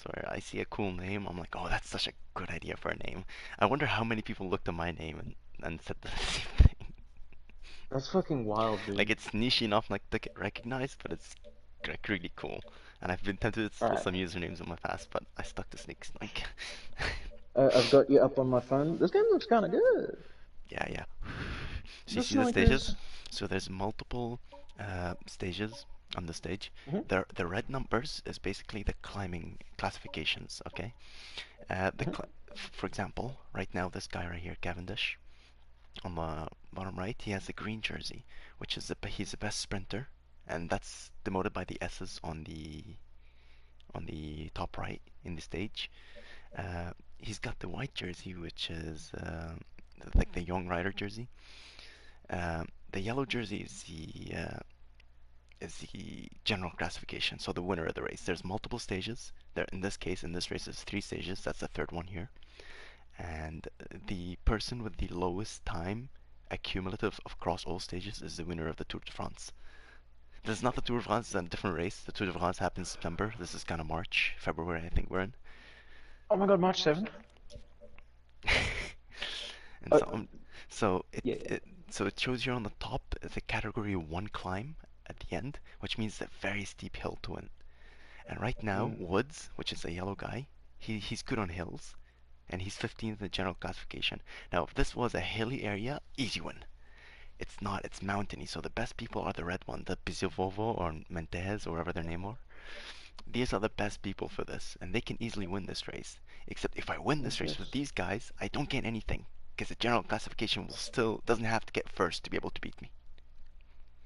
where I see a cool name, I'm like, oh, that's such a good idea for a name. I wonder how many people looked at my name and said the same thing. That's fucking wild, Like dude. it's niche enough like to get recognized, but it's like really cool. And I've been tempted to steal Alright, some usernames in my past, but I stuck to Snoik. I've got you up on my phone. This game looks kind of good. Yeah, yeah. So you The see the Snoik stages? is. So there's multiple stages on the stage. Mhm, The red numbers is basically the climbing classifications. Okay. mhm, For example, right now this guy right here, Cavendish, on the bottom right, he has the green jersey, which is he's the best sprinter, and that's denoted by the S's on the top right in the stage. He's got the white jersey, which is like the young rider jersey. The yellow jersey is the general classification, so the winner of the race. There's multiple stages. There, in this case, in this race, there's 3 stages. That's the third one here. And the person with the lowest time accumulative across all stages is the winner of the Tour de France. This is not the Tour de France, it's a different race. The Tour de France happens in September. This is kind of March, February, I think we're in. Oh my god, March 7th? and Uh, so so yeah. it shows you on the top the category 1 climb at the end, which means a very steep hill to win. And right now, Mm, Woods, which is a yellow guy, he's good on hills, and he's 15th in the general classification. Now, if this was a hilly area, easy win. It's not, it's mountainy, so the best people are the red one, the Pizovovo or Mendez or whatever their name are. These are the best people for this, and they can easily win this race. Except if I win this race with yes. these guys, I don't get anything, because the general classification will still doesn't have to get first to be able to beat me.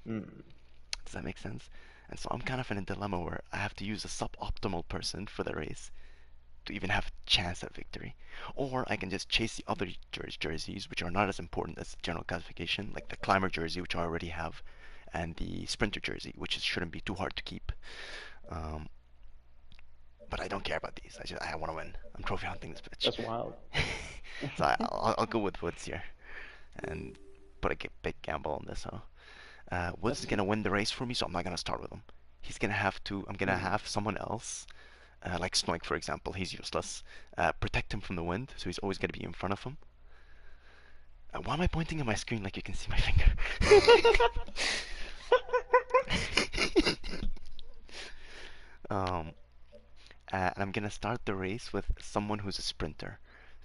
Mm, Does that make sense? And so I'm kind of in a dilemma where I have to use a suboptimal person for the race to even have a chance at victory. Or I can just chase the other jerseys, which are not as important as the general classification, like the climber jersey, which I already have, and the sprinter jersey, which shouldn't be too hard to keep. Um, but I don't care about these. I want to win. I'm trophy hunting this bitch. that's wild. So I'll go with Woods here and put a big gamble on this. Huh? Woods is That's. gonna win the race for me, so I'm not gonna start with him. He's gonna have to. I'm gonna Mm. have someone else, like Snoik, for example. He's useless. Protect him from the wind, so he's always gonna be in front of him. Why am I pointing at my screen like you can see my finger? um, and I'm gonna start the race with someone who's a sprinter,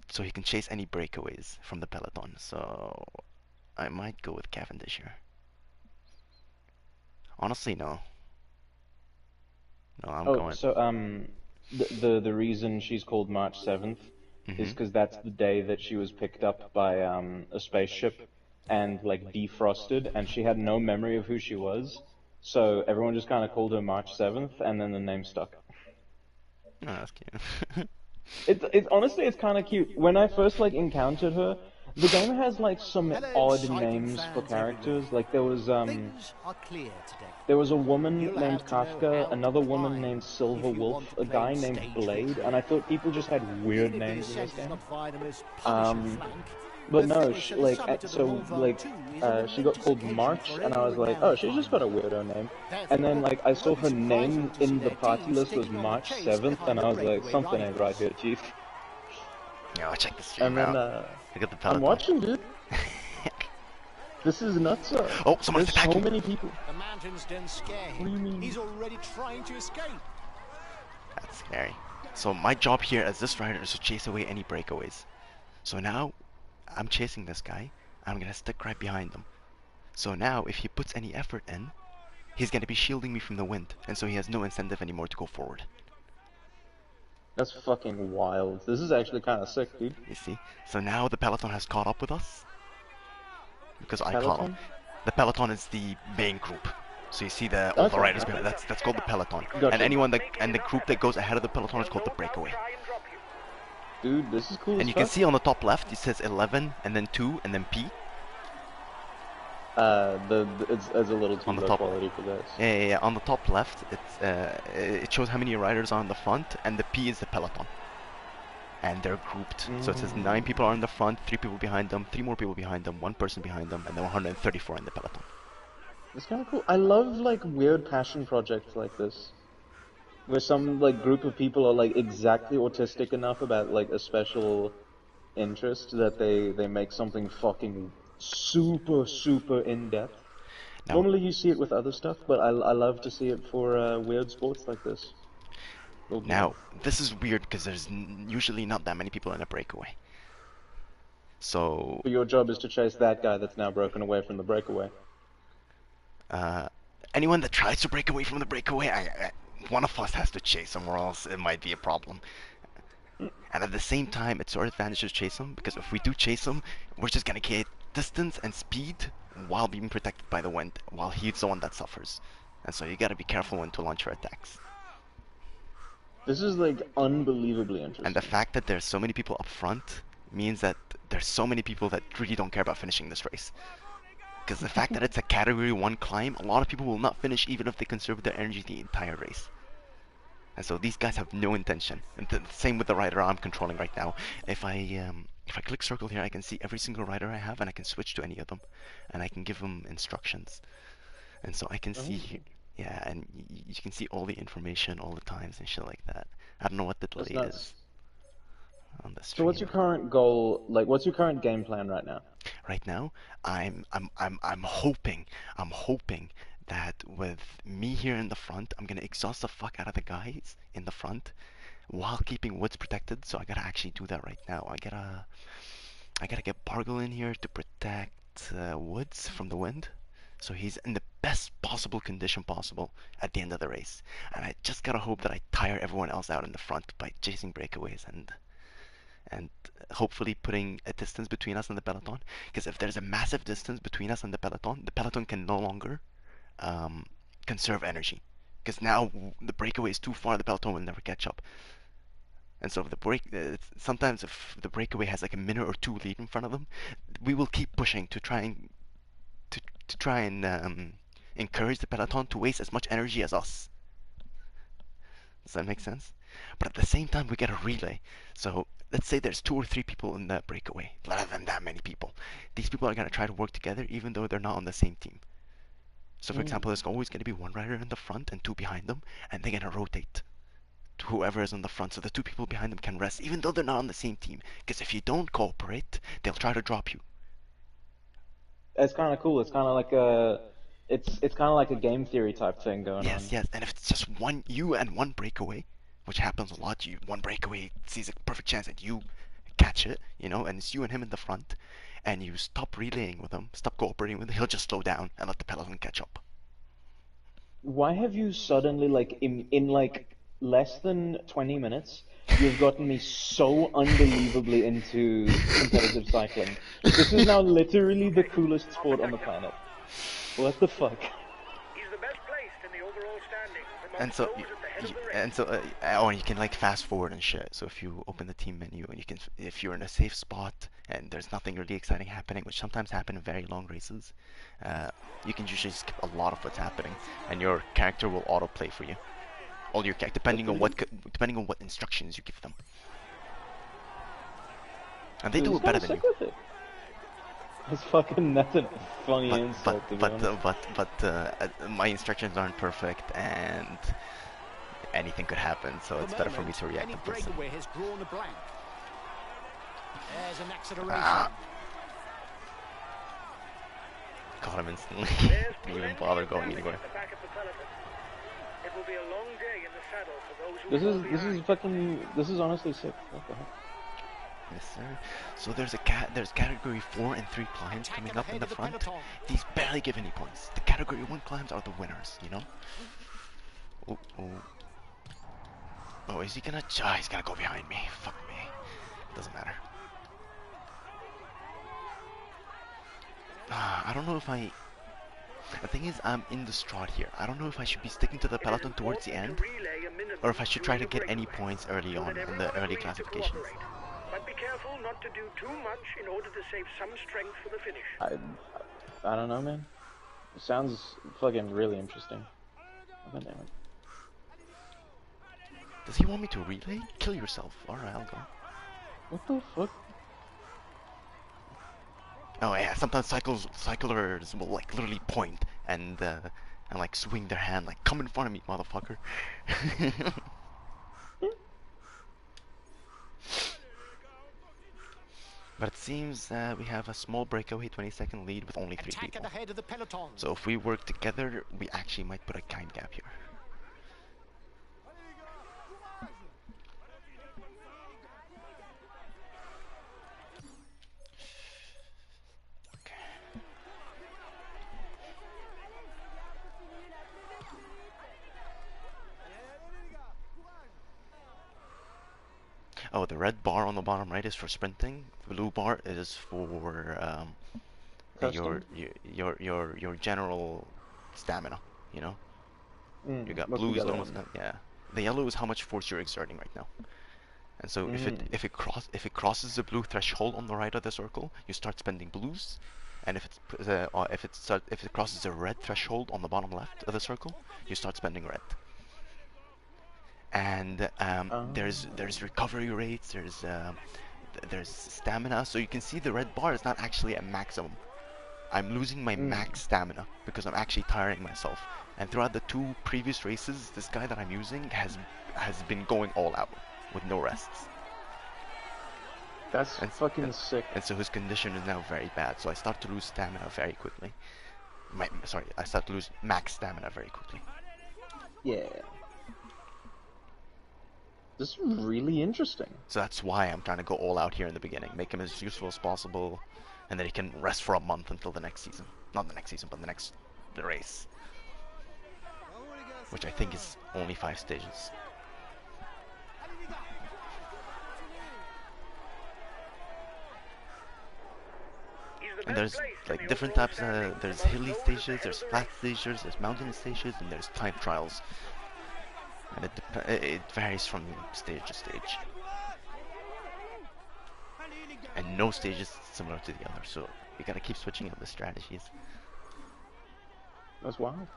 so he can chase any breakaways from the peloton. So I might go with Cavendish here. Honestly, no. No, I'm Oh, going. so the reason she's called March 7th is Mm-hmm. because that's the day that she was picked up by a spaceship and like defrosted, and she had no memory of who she was. So everyone just kind of called her March 7th, and then the name stuck. Oh, that's cute. It's honestly it's kind of cute. When I first like encountered her, the game has like some Hello, odd cycling names for fans everywhere. characters. Like Things are clear today. there was a woman You'll named have to know Kafka, how to another woman climb named Silver if you Wolf, want to a play guy named stage Blade, victory. and I thought people just had weird Even if the names in this assassin's game. not firing the most punishing Um, flank, but the no, thrill sh to the like summit of the so Mont like Ventoux is a she got momentous called occasion March, for and I every was like, oh, renowned she's just got climber. a weirdo name. And then Therefore, like I it saw won't be her surprising name to see in the their party teams list was sticking on the March chase 7th, and behind the I was like, breakaway something ain't right riders. here, Chief. Yo, check the stream And then out. Look at the I'm peloton. watching, dude. This is nuts. Oh, someone's There's so attacking. many people. The mountains didn't scare What do him. you mean? He's already trying to escape. That's scary. So my job here as this rider is to chase away any breakaways. So now I'm chasing this guy. I'm gonna stick right behind him. So now if he puts any effort in, he's gonna be shielding me from the wind, and so he has no incentive anymore to go forward. That's fucking wild. This is actually kind of sick, dude. You see? So now the peloton has caught up with us because I caught him. Peloton? The peloton is the main group. So you see the all the Okay, riders okay. behind. That's called the peloton. And Gotcha. anyone that and the group that goes ahead of the peloton is called the breakaway. Dude, this is cool And as you can fuck. see on the top left it says 11 and then 2 and then P It's a little too on the low top. quality for this. Yeah. On the top left, it shows how many riders are in the front, and the P is the peloton, and they're grouped. So it says 9 people are in the front, 3 people behind them, 3 more people behind them, 1 person behind them, and then 134 in the peloton. It's kind of cool. I love like weird passion projects like this. where some like group of people are like exactly autistic enough about like a special interest that they make something fucking super in depth. Now, Normally you see it with other stuff, but I love to see it for weird sports like this. Oh boy. now this is weird because there's usually not that many people in a breakaway. So, But your job is to chase that guy that's now broken away from the breakaway. uh, anyone that tries to break away from the breakaway, one of us has to chase them, or else it might be a problem. And at the same time, it's our advantage to chase them, because if we do chase them, we're just gonna get distance and speed while being protected by the wind, while he's the one that suffers. And so you gotta be careful when to launch your attacks. This is like unbelievably And the interesting. fact that there's so many people up front means that there's so many people that really don't care about finishing this race. Because the fact that it's a category 1 climb, a lot of people will not finish even if they conserve their energy the entire race. And so these guys have no intention. And the same with the rider I'm controlling right now. If I click circle here, I can see every single rider I have, and I can switch to any of them, and I can give them instructions. And so I can see here, Oh, yeah, and you can see all the information, all the times and shit like that. I don't know what the that's delay is nuts. on the So what's stream. your current goal? Like, what's your current game plan right now? Right now, I'm hoping that with me here in the front, I'm gonna exhaust the fuck out of the guys in the front while keeping woods protected. So I gotta actually do that right now. I gotta get Bargle in here to protect Woods from the wind, so he's in the best possible condition possible at the end of the race. And I just gotta hope that I tire everyone else out in the front by chasing breakaways and hopefully putting a distance between us and the peloton. Because if there's a massive distance between us and the peloton can no longer um, conserve energy. Because now the breakaway is too far, the peloton will never catch up. And so if sometimes if the breakaway has like a minute or two lead in front of them, we will keep pushing to try and encourage the peloton to waste as much energy as us. Does that make sense? But at the same time, we get a relay. So let's say there's 2 or 3 people in that breakaway, rather than that many people. These people are gonna try to work together, even though they're not on the same team. So for Mm. example, there's always gonna be one rider in the front and 2 behind them, and they're gonna rotate to whoever is on the front, so the 2 people behind them can rest, even though they're not on the same team. Because if you don't cooperate, they'll try to drop you. It's kind of cool. It's kind of like a, it's kind of like a game theory type thing going Yes, on. yes. And if it's just you and one breakaway, which happens a lot, one breakaway sees a perfect chance that you catch it, and it's you and him in the front, and you stop relaying with him, stop cooperating with him, he'll just slow down and let the peloton catch up. Why have you suddenly like in like less than 20 minutes, you've gotten me so unbelievably into competitive cycling. This is now literally the coolest sport on the planet. What the fuck? He's the best placed in the overall standings And amongst so, those at the head of the race. and you can like fast forward and shit. So if you open the team menu and if you're in a safe spot and there's nothing really exciting happening, which sometimes happen in very long races, uh, you can usually skip a lot of what's happening, and your character will autoplay for you. All your That's pretty good. depending on what instructions you give them, and they Dude, do this it kind better of than you. sick with it. That's a funny But but insult to be but honest. my instructions aren't perfect, and anything could happen. So For it's the better for me moment, to react any impulsively. breakaway has drawn a blank. There's an acceleration. Ah, caught him instantly. There's Didn't even plenty bother of going damage anywhere. at the back of the peloton. It will be a long day in the saddle for those who This fall is behind. this is honestly sick. What the heck? Yes, sir. So there's category 4 and 3 climbs Attacking coming up in ahead the of the front. peloton. These barely give any points. The category 1 climbs are the winners, Oh, oh. Oh, is he gonna? He's gonna go behind me. Fuck me. Doesn't matter. I don't know if I. The thing is, I'm in the strat here. I don't know if I should be sticking to the It is peloton towards the important end, to relay a or minimum if I should try during to the get any breakaway, points early so on that in the everyone early agrees to classifications. cooperate. But be careful not to do too much in order to save some strength for the finish. I don't know, man. It sounds fucking really interesting. God damn it. Does he want me to relay? Kill yourself. Alright, I'll go. What the fuck? Oh yeah, sometimes cyclers will like literally point and and like swing their hand like, come in front of me, motherfucker. But it seems that we have a small breakaway 20-second lead with only 3 Attack at people. the head of the peloton. So if we work together, we actually might put a time gap here. Oh, the red bar on the bottom right is for sprinting. The blue bar is for your, Custom? your general stamina. You know, you got What's the blue is yellow normal one? stamina. Yeah, the yellow is how much force you're exerting right now. And so if it crosses the blue threshold on the right of the circle, you start spending blues. And if it crosses the red threshold on the bottom left of the circle, you start spending red. And there's recovery rates, there's stamina. So you can see the red bar is not actually at maximum. I'm losing my max stamina because I'm actually tiring myself. And throughout the 2 previous races, this guy that I'm using has been going all out with no rests. That's fucking sick. And so his condition is now very bad. So I start to lose stamina very quickly. I start to lose max stamina very quickly. Yeah. This is really interesting. So that's why I'm trying to go all out here in the beginning. Make him as useful as possible. And then he can rest for a month until the next season. Not the next season, but the race. Which I think is only 5 stages. And there's like different types. There's hilly stages, there's flat stages, there's mountainous stages, and there's time trials. And it varies from stage to stage. And no stage is similar to the other, so you gotta keep switching up the strategies. That's wild.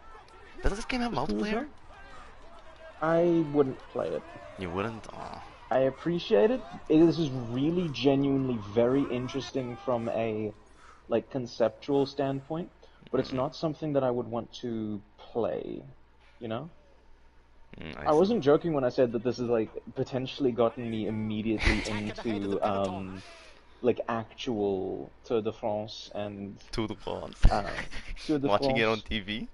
Does this game have multiplayer? I wouldn't play it. You wouldn't? Aw. I appreciate it. This is really genuinely very interesting from a like conceptual standpoint, but it's not something that I would want to play, you know? I wasn't joking when I said that this has like potentially gotten me immediately into like actual Tour de France and Tour de France. Tour de Watching France. it on TV?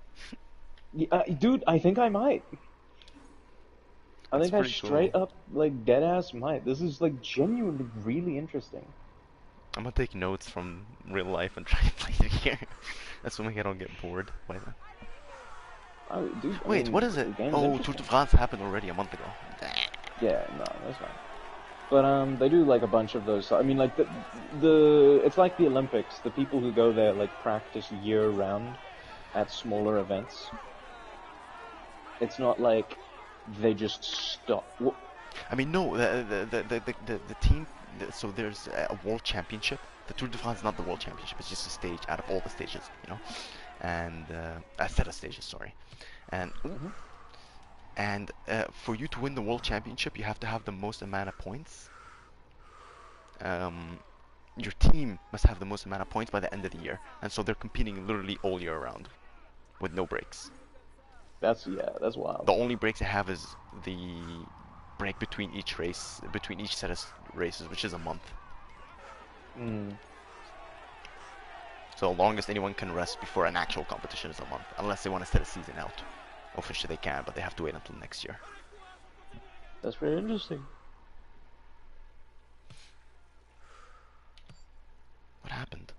Yeah, dude, I think I might. I think I straight up, like, deadass might. This is, like, genuinely really interesting. I'm gonna take notes from real life and try to play it here. That's when I don't get bored by that. Oh, dude, I Wait, mean, what is it? Oh, Tour de France happened already a month ago. Yeah, no, that's fine. But, they do, like, a bunch of those. I mean, like, it's like the Olympics. The people who go there, like, practice year-round at smaller events. It's not like they just stop. I mean, no, the team. So there's a world championship. The Tour de France is not the world championship. It's just a stage out of all the stages, you know, and a set of stages. Sorry, and for you to win the world championship, you have to have the most amount of points. Your team must have the most amount of points by the end of the year, and so they're competing literally all year round, with no breaks. That's wild. The only breaks I have is the break between each race, between each set of races, which is a month. So the longest anyone can rest before an actual competition is a month, unless they want to set a season out. Officially they can, but they have to wait until next year. That's very interesting. What happened?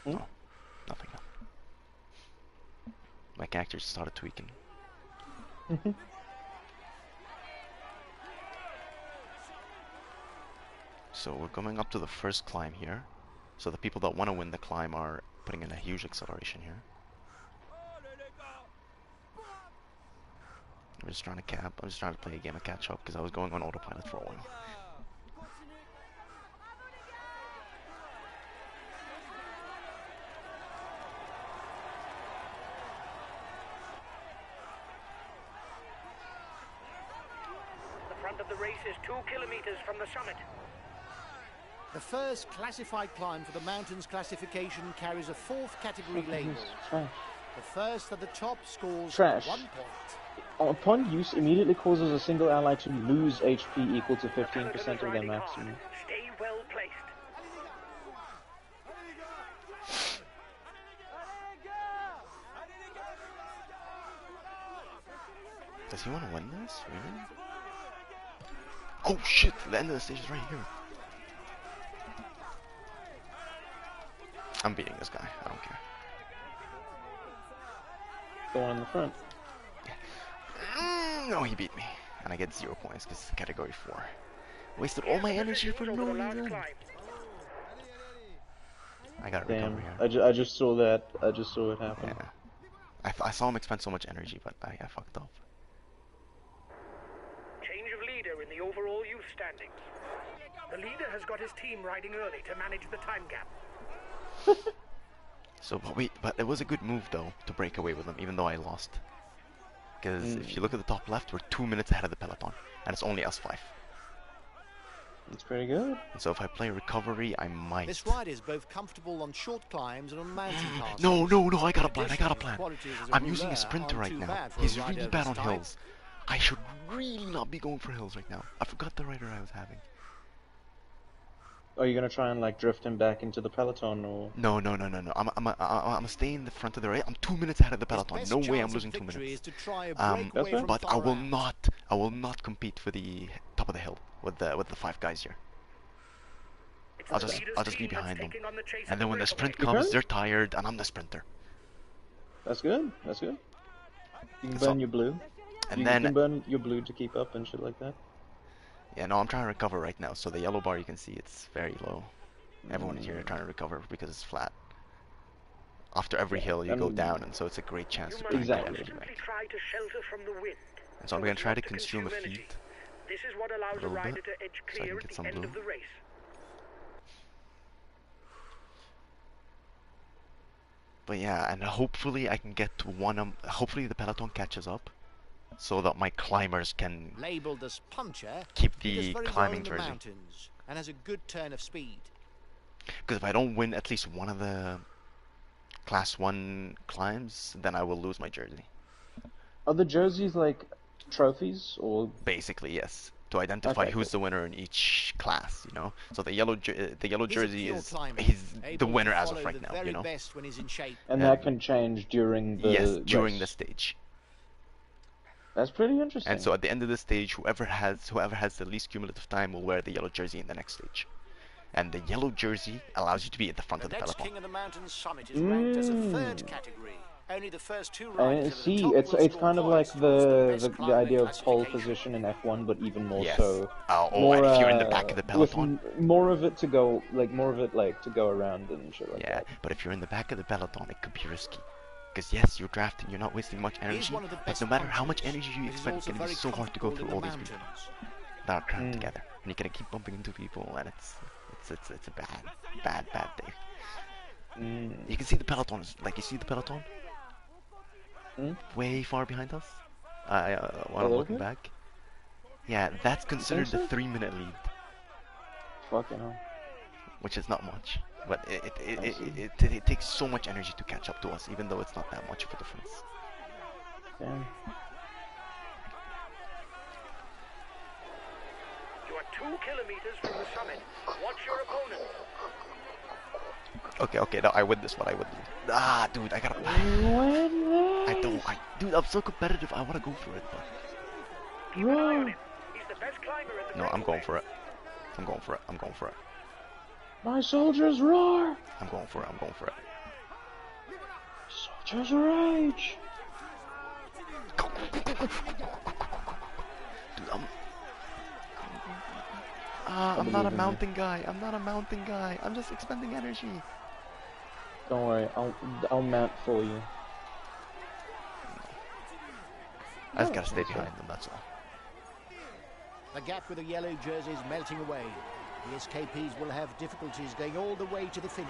Oh, nothing. My character started tweaking. So we're coming up to the first climb here. So the people that want to win the climb are putting in a huge acceleration here. I'm just trying to cap. I'm just trying to play a game of catch up because I was going on autopilot for a while. The front of the race is 2 kilometers from the summit. The first classified climb for the mountains classification carries a 4th category label. The first at the top scores Trash. 1 point. Upon use, immediately causes a single ally to lose HP equal to The peloton 15% is of their riding maximum. hard. Stay well placed. Does he want to win this? Really? Oh shit! The end of the stage is right here. I'm beating this guy. I don't care. The one in the front. No, he beat me, and I get 0 points because it's category 4. Wasted all my energy for no reason. I gotta Damn, recover here. I just saw that. I just saw it happen. Yeah. I saw him expend so much energy, but I fucked up. Change of leader in the overall youth standings. The leader has got his team riding early to manage the time gap. So, but it was a good move though to break away with him, even though I lost. Because if you look at the top left, we're 2 minutes ahead of the peloton, and it's only us 5. It's pretty good. And so if I play recovery, I might. This ride is both comfortable on short climbs and on mountain passes. No, I got a plan. Additionally, qualities as a I'm using a rouleur sprinter aren't right too now. bad for a He's rider really of bad this on type. hills. I should really not be going for hills right now. I forgot the rider I was having. Are you gonna try and like drift him back into the peloton, or? No. I'm staying in the front of the race. I'm 2 minutes ahead of the His peloton. best No way I'm chance of losing 2 victory minutes. is to try a That's breakaway fair. from But I far will out. not compete for the top of the hill with the 5 guys here. It's I'll the just leader's be team that's behind them. taking on the chase And of then the when the breakaway. sprint comes, Okay. they're tired, and I'm the sprinter. That's good. That's good. You can So- burn your blue. And You then can burn your blue to keep up and shit like that. yeah, no, I'm trying to recover right now. So the yellow bar you can see it's very low. Everyone is here trying to recover because it's flat. After every hill you go down, and so it's a great chance You to must bring that Exactly. energy constantly back. try to shelter from the wind. And so I'm so gonna as try not to consume a energy. feed. This is what allows a little rider bit, to edge so I clear can at get the some end blue. of the race. But yeah, and hopefully I can get to hopefully the peloton catches up, so that my climbers can Labelled as puncher, keep he does the very well climbing in the jersey. mountains and has a good turn of speed. Because if I don't win at least one of the class 1 climbs, then I will lose my jersey. Are the jerseys like trophies, or? Basically, yes. To identify Okay, who's cool. the winner in each class, you know. So the yellow He's a jersey pure is climber, he's the able to winner as follow of right the now, very you know. best when he's in shape. And Yeah. that can change during the Yes, during race. the stage. That's pretty interesting. And so at the end of the stage, whoever has the least cumulative time will wear the yellow jersey in the next stage. And the yellow jersey allows you to be at the front The of the next peloton. King of the Mountains summit is ranked as a third category. Only the first 2 I riders at the see. top It's will score kind of like points towards the best the climber idea of pole classification. position in F1, but even more Yes. so. And if you're in the back of the with peloton. more of it to go, to go around and shit like Yeah, that. but if you're in the back of the peloton, it could be risky. Because yes, you're drafting, you're not wasting much energy, He's one of the but best no matter how much punchers, energy you but he's expend, it's also gonna be very so hard to go through comfortable all in these the people mountains. that are crammed together, and you're gonna keep bumping into people, and it's a bad day. You can see the peloton, you see the peloton way far behind us. While I'm little looking bit? back, yeah, that's considered so? the 3-minute lead, Fucking hell. which is not much, but I see. it takes so much energy to catch up to us, even though it's not that much of a difference. Damn. You are 2 kilometers from the summit. Watch your opponent. Okay, no, I win this one, I win this. Ah, dude, I gotta. Dude, I'm so competitive, I wanna go for it, but. Keep an eye on him. He's the best climber in the No, I'm going breakaway. for it. I'm going for it. My soldiers roar! I'm going for it. Soldiers rage! Dude, I'm not a mountain guy. I'm just expending energy. Don't worry, I'll mount for you. I just gotta stay behind them, that's all. The gap with the yellow jersey is melting away. The SKPs will have difficulties going all the way to the finish.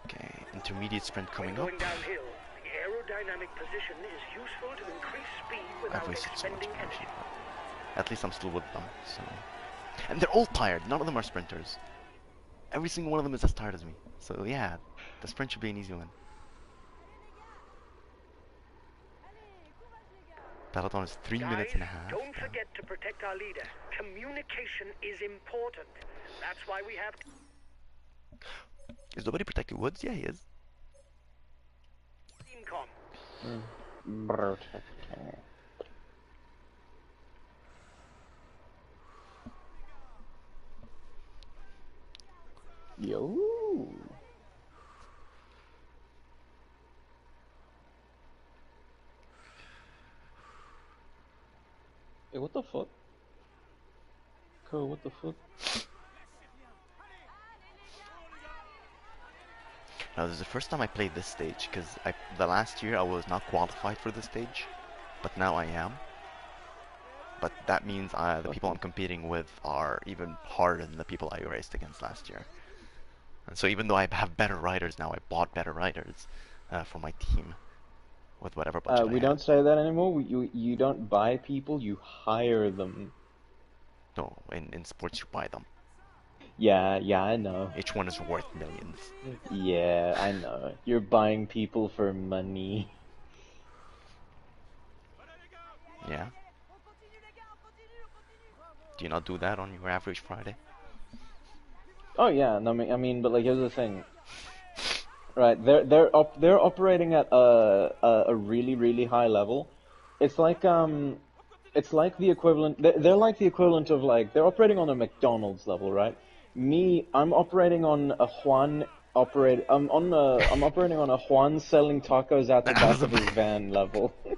Okay, intermediate sprint When coming up. going downhill, the aerodynamic position is useful to increase speed I've without wasted so much expending energy. energy. At least I'm still with them, so... And they're all tired, none of them are sprinters. Every single one of them is as tired as me. So yeah, the sprint should be an easy one. Peloton is 3 minutes and a half. Don't forget to protect our leader. Communication is important. That's why we have to... Is nobody protecting Woods? Yeah, he is. Teamcom. Yo. Hey, what the fuck? Cool, what the fuck? Now, this is the first time I played this stage, because the last year I was not qualified for this stage, but now I am. But that means the people I'm competing with are even harder than the people I raced against last year. And so even though I have better riders now, I bought better riders for my team with whatever budget We I don't had. say that anymore. You don't buy people, you hire them. No, in sports you buy them. Yeah, I know. Each one is worth millions. Yeah, I know. You're buying people for money. Yeah? Do you not do that on your average Friday? Oh yeah, no, I mean, but like, here's the thing. Right, they're operating at a really high level. It's like the equivalent. They're like the equivalent of like they're operating on a McDonald's level, right? Me, I'm operating on a Juan I'm operating on a Juan selling tacos out the back of his van level. He's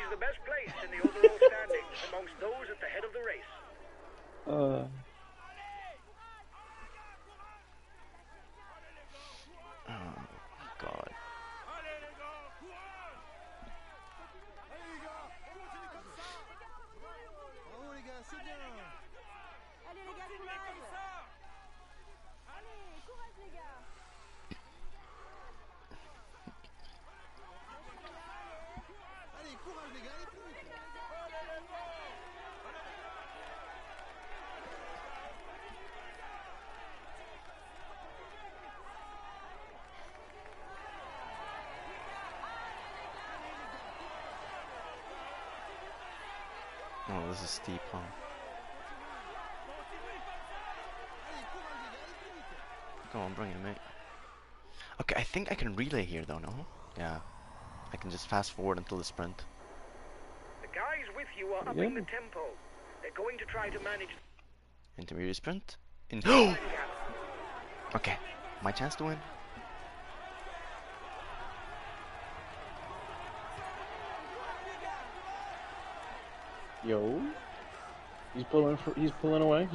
the best placed in the overall standings amongst those at the head of the race. Oh, God. Oh, this is steep, huh? Go on, bring it, mate. Okay, I think I can relay here, though, no? Yeah. I can just fast forward until the sprint. The guys with you are upping the tempo. They're going to try to manage... Intermediate sprint. Okay, my chance to win. Yo, he's pulling away.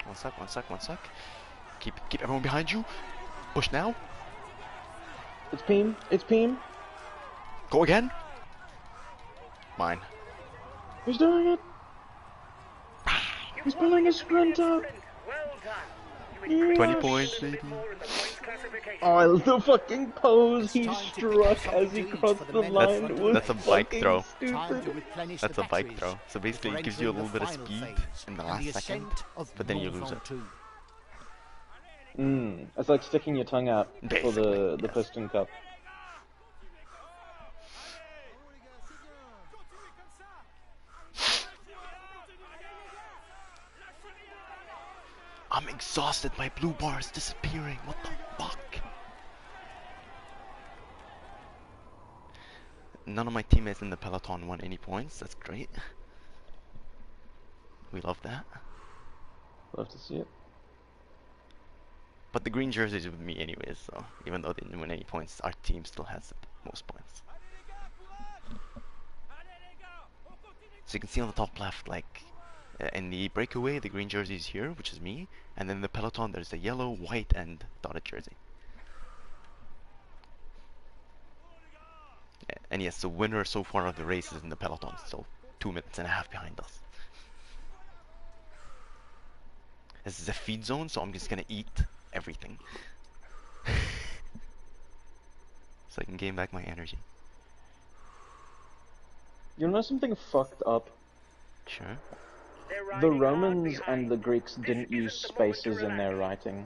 One sec. Keep everyone behind you. Push now. It's Peem. Go again. Mine. He's doing it. He's pulling a sprint up. Well done. 20 points, baby. Oh, the fucking pose he struck as he crossed the line was that's a bike throw. stupid. That's a bike throw. So basically it gives you a little bit of speed in the last second, but then you lose it. It's like sticking your tongue out for Basically, the yes. piston cup. I'm exhausted. My blue bar is disappearing. What the fuck? None of my teammates in the peloton won any points. That's great. We love that. Love to see it. But the green jersey's with me anyways, so even though they didn't win any points, our team still has the most points. So you can see on the top left, like, in the breakaway, the green jersey is here, which is me, and then in the peloton there's a yellow, white, and dotted jersey. And yes, the winner so far of the race is in the peloton, so 2 minutes and a half behind us. This is a feed zone, so I'm just gonna eat everything. so I can gain back my energy. You know something fucked up? Sure. The Romans and the Greeks didn't use spaces in their writing.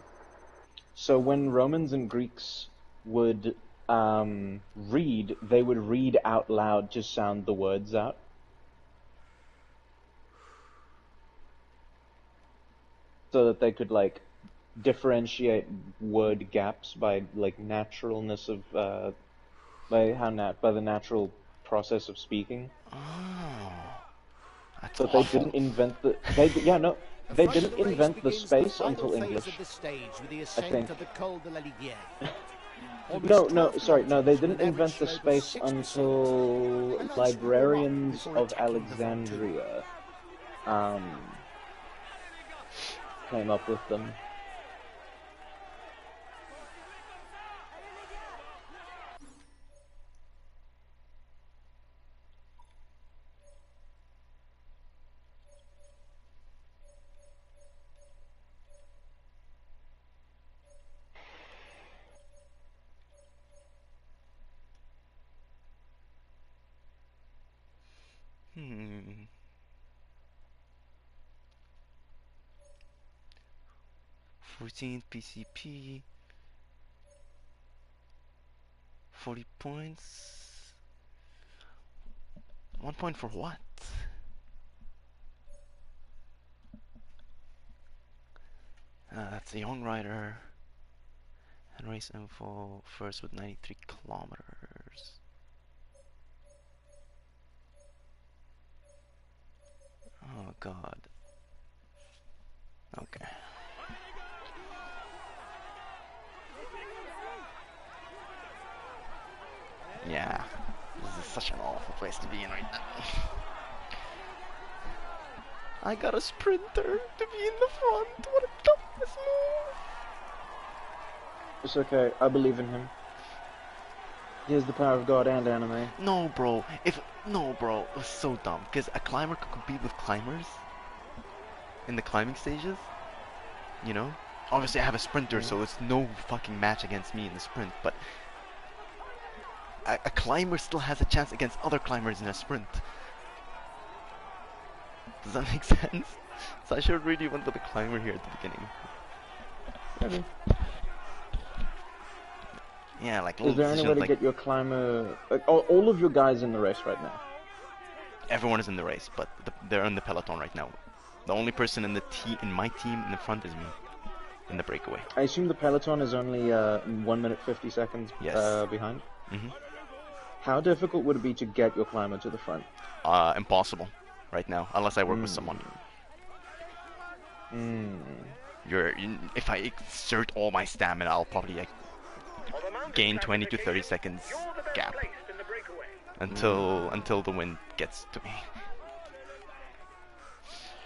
So when Romans and Greeks would read, they would read out loud to sound the words out. So that they could, like, differentiate word gaps by, like, naturalness of, by the natural process of speaking. Oh, that's But they awful. didn't invent the, they didn't invent the space until English. I think. No, they didn't invent the space until librarians of Alexandria came up with them. Hmm. 14 PCP. 40 points. 1 point for what? That's a young rider. And race info first with 93 kilometers. Oh god. Okay. Yeah. This is such an awful place to be in right now. I got a sprinter to be in the front. What a dumbass move. It's okay, I believe in him. He has the power of God and anime. No, bro. No, bro. It was so dumb. Because a climber could compete with climbers in the climbing stages. You know? Obviously, I have a sprinter, so it's no fucking match against me in the sprint. But a climber still has a chance against other climbers in a sprint. Does that make sense? So I should really went with the climber here at the beginning. Maybe. Yeah, like Is there any way to get your climber... Like, all of your guys in the race right now? Everyone is in the race, but they're in the peloton right now. The only person in my team in the front is me, in the breakaway. I assume the peloton is only 1 minute 50 seconds behind? Mm-hmm. How difficult would it be to get your climber to the front? Impossible right now, unless I work with someone. If I exert all my stamina, I'll probably gain 20 to 30 seconds gap until the wind gets to me.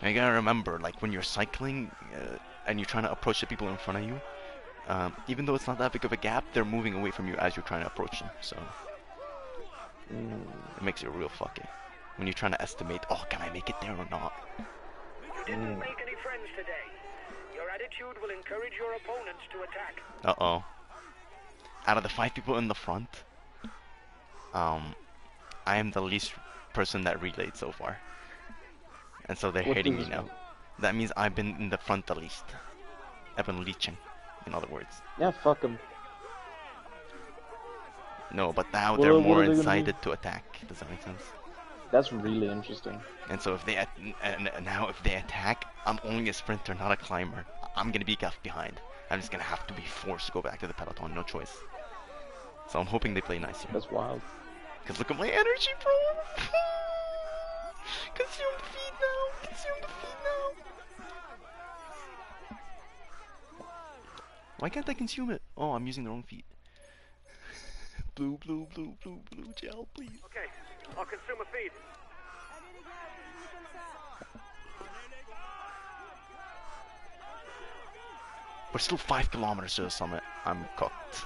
And you gotta remember, like when you're cycling and you're trying to approach the people in front of you, even though it's not that big of a gap, they're moving away from you as you're trying to approach them. So it makes it real fucky when you're trying to estimate, oh, can I make it there or not? You didn't make any friends today. Your attitude will encourage your opponents to attack. Uh-oh. Out of the 5 people in the front, I am the least person that relayed so far. And so they're hating me now. That means I've been in the front the least. I've been leeching, in other words. Yeah, fuck them. No, but now they're more incited to attack. Does that make sense? That's really interesting. And so if they now if they attack, I'm only a sprinter, not a climber. I'm gonna be left behind. I'm just gonna have to be forced to go back to the peloton, no choice. So I'm hoping they play nice here. That's wild. Cause look at my energy, bro. Consume the feed now. Consume the feed now. Why can't I consume it? Oh, I'm using the wrong feed. Blue gel, please. Okay, I'll consume a feed. We're still 5 kilometers to the summit. I'm cooked.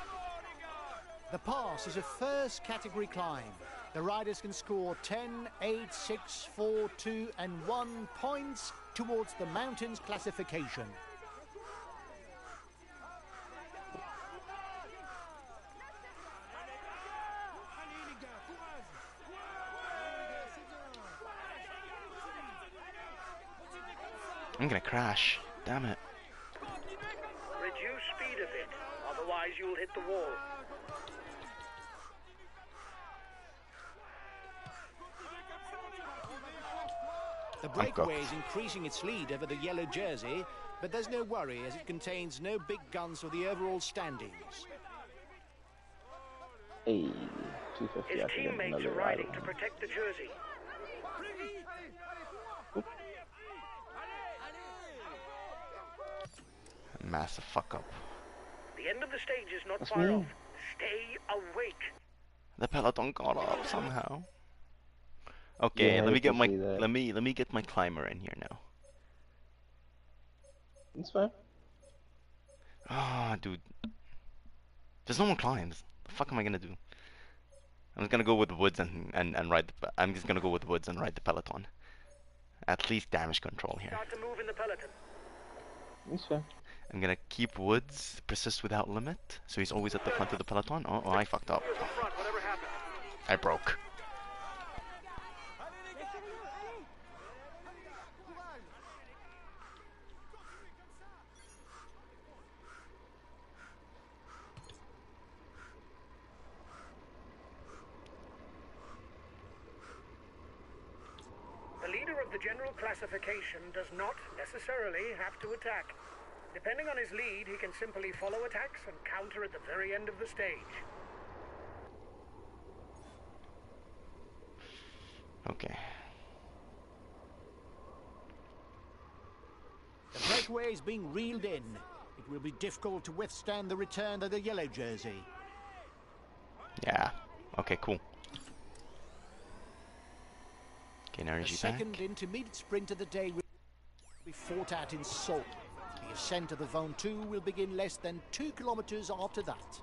The pass is a first category climb. The riders can score 10, 8, 6, 4, 2 and 1 points towards the mountains classification. I'm gonna crash. Damn it. Reduce speed a bit, otherwise you'll hit the wall. The I'm breakaway cooked. is increasing its lead over the yellow jersey, but there's no worry as it contains no big guns for the overall standings. Hey, 250. His I think teammates another are riding rider. to protect the jersey. Massive fuck up. The end of the stage is not That's far me. off. Stay awake. The peloton got up somehow. Okay, Yeah, let me you get can my see that. let me get my climber in here now. It's fine. Ah, dude. There's no more climbs. The fuck am I gonna do? I'm just gonna go with woods and ride I'm just gonna go with woods and ride the peloton. At least damage control here. Start to move in the peloton. It's fine. I'm gonna keep woods, persist without limit, so he's always at the front of the peloton. Oh, I fucked up. Clear from front, whatever happens. I broke. The leader of the general classification does not necessarily have to attack. Depending on his lead, he can simply follow attacks and counter at the very end of the stage. Okay. The breakaway is being reeled in. It will be difficult to withstand the return of the yellow jersey. Yeah. Okay, cool. Okay, The energy back. second intermediate sprint of the day will be fought out in Seoul. The ascent of the Zone 2 will begin less than 2 kilometers after that.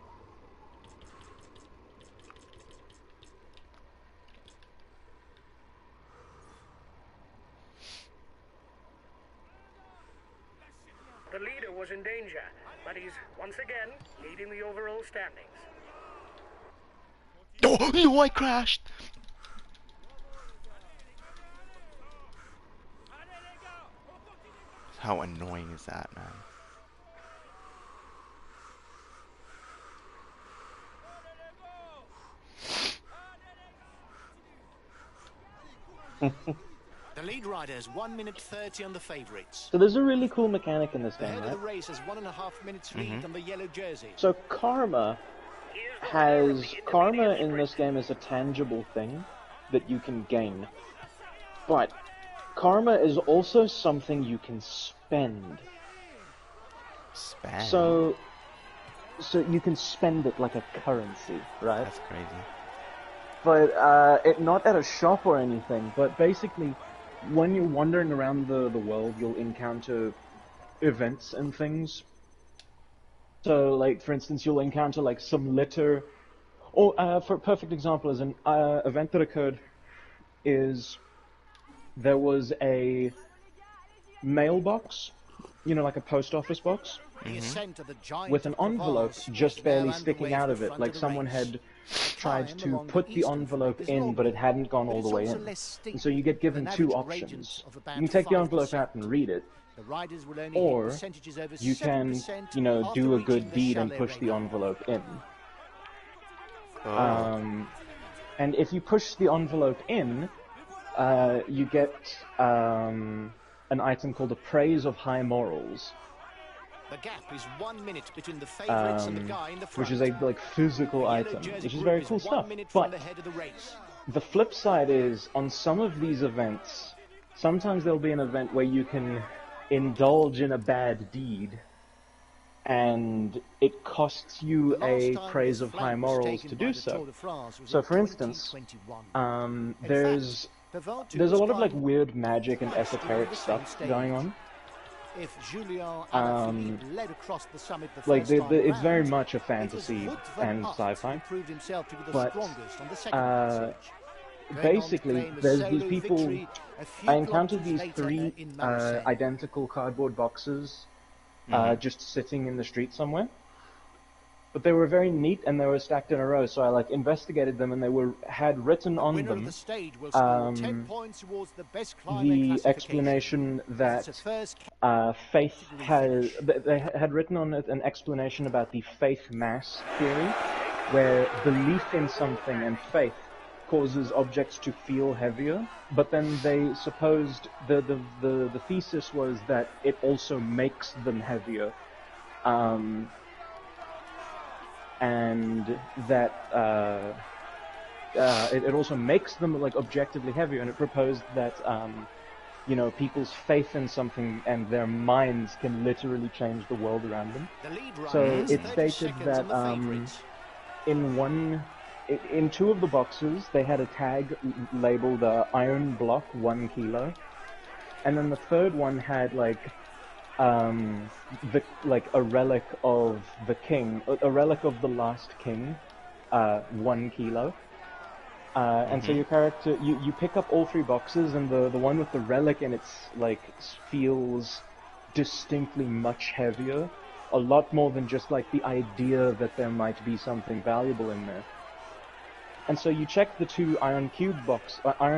The leader was in danger, but he's once again leading the overall standings. Oh no! I crashed. How annoying is that, man? The lead rider has 1 minute 30 on the favourites. So there's a really cool mechanic in this The game, head of the right? race has 1.5 minutes lead on the yellow jersey. So Karma Here's the winner of has the Karma intermediate in this sprint. game is a tangible thing that you can gain. But Karma is also something you can spend. Spam. So you can spend it like a currency, right? That's crazy. But it not at a shop or anything. But basically, when you're wandering around the world, you'll encounter events and things. So, like for instance, you'll encounter like some litter. Or for a perfect example, is an event that occurred is there was a mailbox, you know, like a post office box, The ascent of the giant with an of envelope Provence just is barely now sticking underway out to of the it, front like of the someone race. had The tried climb to along put the eastern envelope flank is in, but it long, hadn't gone but all it's the way also in. less steep, And so you get given with an two average options. gradient of about You can take the envelope 5%. out and read it, The riders will only or hit percentages over you can, 7% you know, after do a reaching good the deed and chalet push the radar. envelope in. Oh. And if you push the envelope in, you get an item called Appraise of High Morals, The gap is 1 minute between the favourites and the guy in the front. which is a like physical The yellow item, jersey which is group very is cool 1 stuff. minute from But the head of the race. the flip side is, on some of these events, sometimes there'll be an event where you can indulge in a bad deed, and it costs you The last a time praise this of flank high was morals taken to by do the so. Tour de France was So, in for instance, 2021. In there's fact, the Vault there's a was lot of like trying weird magic and twice during esoteric the same stuff stage. going on. If Julien Alaphilippe led across the summit the Like first time it's very round, much a it was fantasy Wout van and Aert sci-fi. who proved himself to be the But, strongest on the second passage. Going on to Basically, claim a there's solo these people. victory a few I encountered kilometers these later three in Marseille. identical cardboard boxes just sitting in the street somewhere. but they were very neat and they were stacked in a row. So I like investigated them, and they had written The on winner of them the stage will score 10 um, points towards the best climber the classification. explanation It's that a first Faith category has. finish. They had written on it an explanation about the faith mass theory, where belief in something and faith causes objects to feel heavier. But then they supposed the thesis was that it also makes them heavier. And that it also makes them like objectively heavier, and it proposed that you know, people's faith in something and their minds can literally change the world around them. The lead So rider is it 30 stated seconds that on the favourites. in two of the boxes they had a tag labeled Iron Block 1 kilo, and then the third one had like a relic of the king, a relic of the last king, 1 kilo. And so your character, you pick up all three boxes, and the one with the relic in it's like feels distinctly much heavier, a lot more than just like the idea that there might be something valuable in there. And so you check the two iron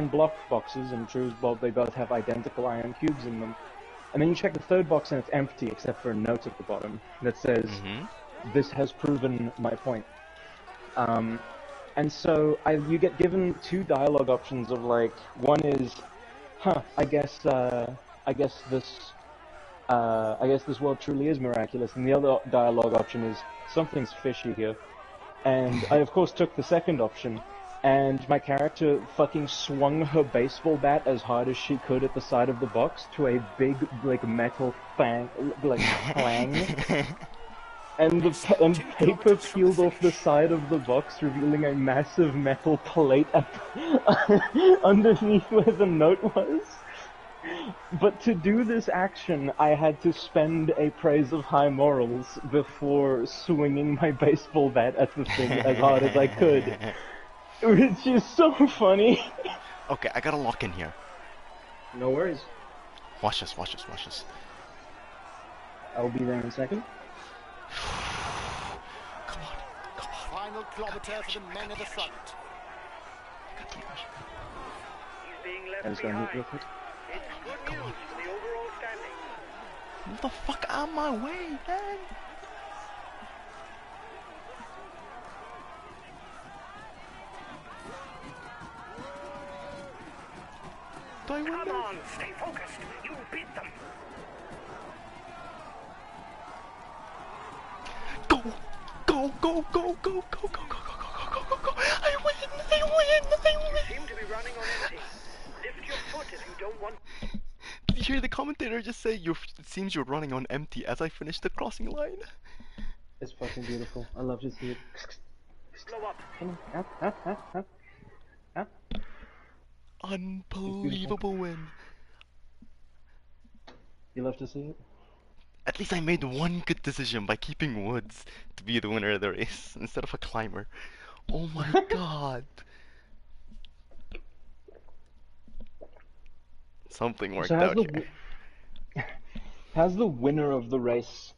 block boxes, and true as Bob, they both have identical iron cubes in them. And then you check the third box, and it's empty except for a note at the bottom that says, "This has proven my point." And so you get given two dialogue options of like, one is, I guess this world truly is miraculous, and the other dialogue option is, something's fishy here. And I of course took the second option, and my character fucking swung her baseball bat as hard as she could at the side of the box to a big like metal clang. And paper peeled off the side of the box, revealing a massive metal plate underneath where the note was. But to do this action, I had to spend a praise of high morals before swinging my baseball bat at the thing as hard as I could. Which is so funny. Okay, I gotta lock in here. No worries. Watch this, watch this, watch this. I'll be there in a second. Come on, come on. Final kilometre for the men at the front. He's being I left just gotta move behind. real quick. It's good news for the overall standing. Move the fuck out of my way, man. Do I win Come this? on, stay focused. You beat them. Go, go, go, go, go, go, go, go, go, go, go, go, go. I win, I win, I win. Seem to be running on empty. Lift your foot if you don't want. Did you hear the commentator just say, it seems you're running on empty as I finish the crossing line? It's fucking beautiful. I love to see it. Slow up. Come on. Up. Unbelievable win. You love to see it? At least I made one good decision by keeping Woods to be the winner of the race instead of a climber. Oh my god. Something worked out here. How's the winner of the race?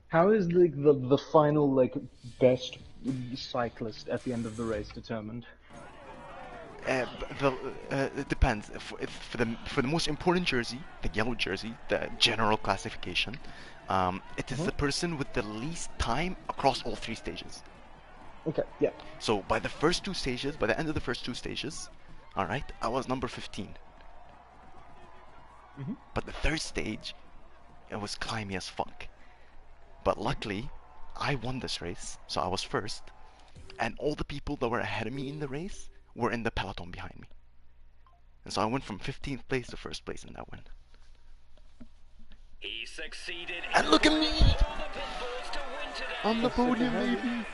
How is the final like best cyclist at the end of the race determined? It depends. For the most important jersey, the yellow jersey, the general classification, it is the person with the least time across all three stages. Okay, yeah. So by the end of the first two stages, all right, I was number 15. But the third stage, it was climby as fuck. But luckily, I won this race, so I was first, and all the people that were ahead of me in the race were in the peloton behind me. And so I went from 15th place to first place in that win. He succeeded. And look at me! On the podium, baby! Here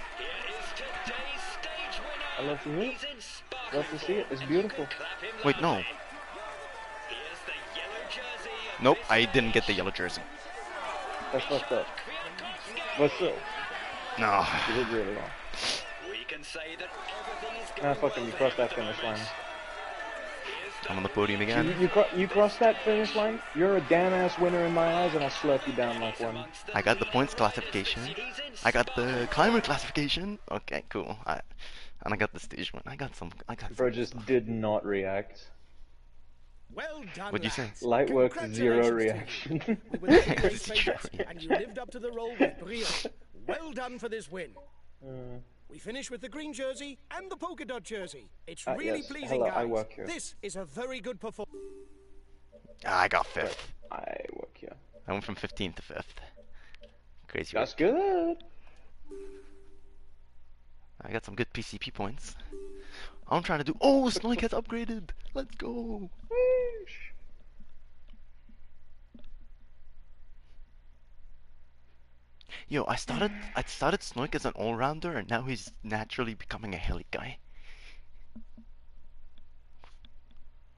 is today's stage winner. I love to hear it. He's in sparkling Love to see it. It's beautiful. Clap him Wait, no. loudly. Here's the yellow jersey of Nope, this I didn't get the yellow jersey. That's fucked up. Kwiatkowski. But still, No. you did really well. We can say that everything is Ah, going fuck it, well you for crossed him that at the finish moment. line. Here's the I'm on the podium So again. you cross that finish line, you're a damn ass winner in my eyes, and I'll slurp you down like one. I got the points classification. I got the climber classification. Okay, cool. And I got the stage one. I got some Bro good just stuff. did not react. Well done, What'd you say? lads. Light work, zero Congratulations to you. reaction. We were the great Zero favourites, and reaction. you lived up to the role with brio. Well done for this win. Uh, We finish with the green jersey and the polka dot jersey. It's Ah, really yes. pleasing, Hello, guys. I work here. This is a very good performance. I got 5th. I work here. I went from 15th to 5th. Crazy. That's work. good. I got some good PCP points. I'm trying to do. Oh, Snoik has upgraded. Let's go. Whoosh. Yo, I started Snoik as an all-rounder, and now he's naturally becoming a heli guy.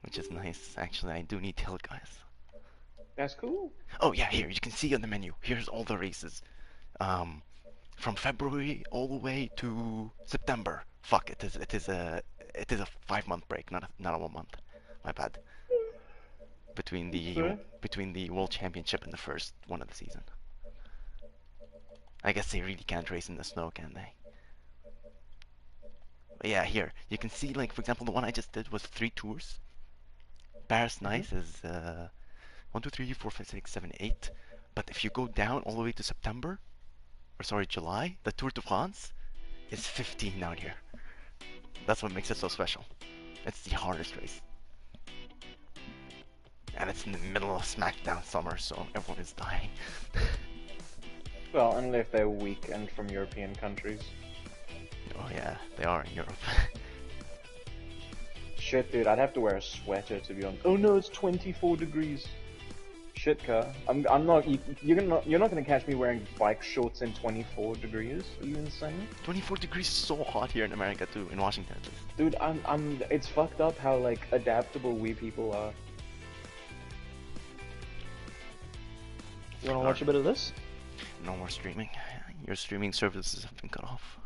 Which is nice. Actually, I do need heli guys. That's cool. Oh yeah, here you can see on the menu. Here's all the races. From February all the way to September. Fuck, it is a 5-month break, not a 1 month. My bad. Sorry? Between the World Championship and the first one of the season. I guess they really can't race in the snow, can they? But yeah, here you can see, like, for example, the one I just did was 3 tours. Paris Nice is 1, 2, 3, 4, 5, 6, 7, 8. But if you go down all the way to September, or sorry, July, the Tour de France is 15 down here. That's what makes it so special. It's the hardest race. And it's in the middle of smackdown summer, so everyone is dying. Well, unless they're weak and from European countries. Oh yeah, they are in Europe. Shit, dude, I'd have to wear a sweater to be honest. Oh no, it's 24 degrees. Shit, car. I'm not. You're not gonna catch me wearing bike shorts in 24 degrees. Are you insane? 24 degrees is so hot here in America too, in Washington at least. Dude, It's fucked up how like adaptable we people are. You wanna watch a bit of this? No more streaming. Your streaming services have been cut off.